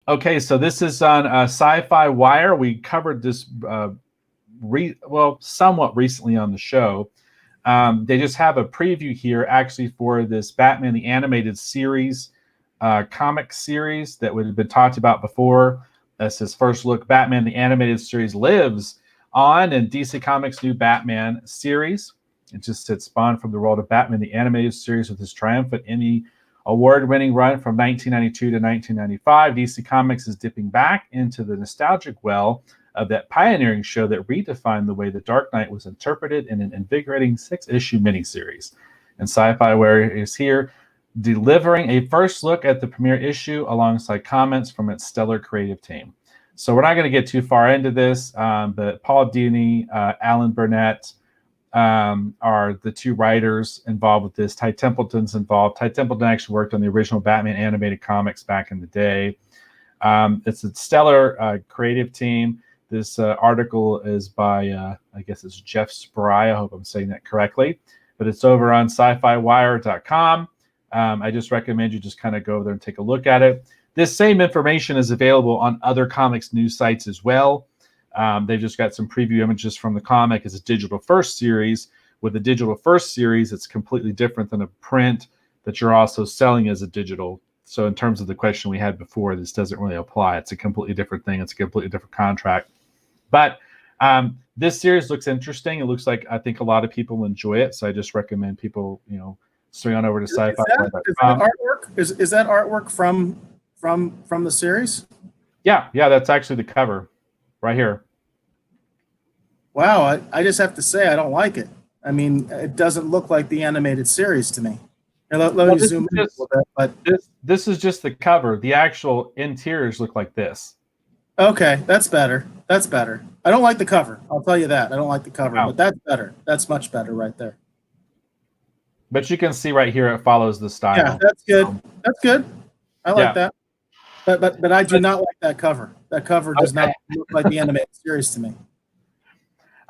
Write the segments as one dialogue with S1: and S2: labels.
S1: Okay, so this is on Syfywire. We covered this somewhat recently on the show. They just have a preview here actually for this Batman the Animated Series comic series that would have been talked about before. This is first look. Batman the Animated Series lives on in DC Comics' new Batman series. It just said spawned from the world of Batman the Animated Series with his triumphant Emmy award-winning run from 1992 to 1995. DC Comics is dipping back into the nostalgic well of that pioneering show that redefined the way the Dark Knight was interpreted in an invigorating 6-issue miniseries. And Syfywire is here delivering a first look at the premiere issue alongside comments from its stellar creative team. So we're not going to get too far into this, but Paul Dini, Alan Burnett are the two writers involved with this. Ty Templeton's involved. Ty Templeton actually worked on the original Batman animated comics back in the day. It's a stellar creative team. This article is by, I guess it's Jeff Spry. I hope I'm saying that correctly. But it's over on syfywire.com. I just recommend you just kind of go over there and take a look at it. This same information is available on other comics news sites as well. They've just got some preview images from the comic. It's a digital first series. With the digital first series, it's completely different than a print that you're also selling as a digital. So in terms of the question we had before, this doesn't really apply. It's a completely different thing. It's a completely different contract. But this series looks interesting. It looks like I think a lot of people enjoy it. So I just recommend people, swing on over to syfy.com.
S2: Is that artwork from the series?
S1: Yeah, that's actually the cover right here.
S2: Wow, I just have to say I don't like it. I mean, it doesn't look like the animated series to me. Let me zoom in a little bit. But
S1: this is just the cover. The actual interiors look like this.
S2: Okay, that's better. That's better. I don't like the cover. I'll tell you that. I don't like the cover, but that's better. That's much better right there.
S1: But you can see right here it follows the style.
S2: Yeah, that's good. That's good. I like that. But I do not like that cover. That cover does not look like the animated series to me.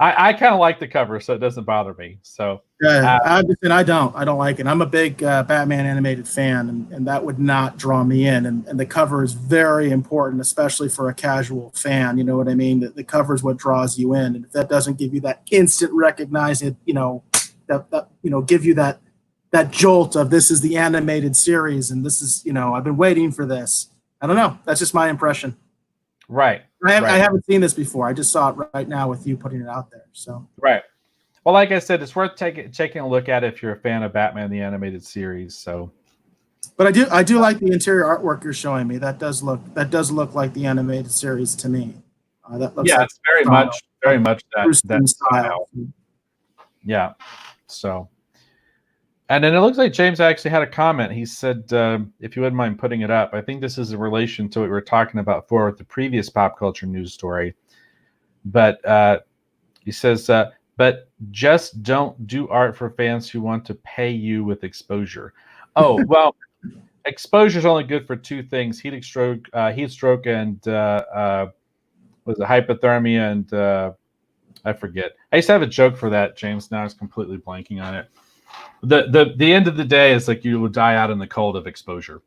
S1: I kind of like the cover, so it doesn't bother me. So
S2: I don't like it. I'm a big Batman animated fan, and that would not draw me in. And the cover is very important, especially for a casual fan. You know what I mean? The cover is what draws you in, and if that doesn't give you that instant recognizing, give you that jolt of this is the animated series, and this is I've been waiting for this. I don't know. That's just my impression.
S1: Right.
S2: I haven't seen this before. I just saw it right now with you putting it out there. So
S1: right. Well, like I said, it's worth taking a look at if you're a fan of Batman the Animated Series. So,
S2: but I do like the interior artwork you're showing me. That does look like the animated series to me. That looks like
S1: it's very much that style. Yeah. So. And then it looks like James actually had a comment. He said, if you wouldn't mind putting it up, I think this is in relation to what we were talking about before with the previous pop culture news story. But he says, but just don't do art for fans who want to pay you with exposure. Oh, well, exposure is only good for two things: heat stroke, and was it hypothermia? And I forget. I used to have a joke for that, James. Now I was completely blanking on it. The end of the day is like you will die out in the cold of exposure.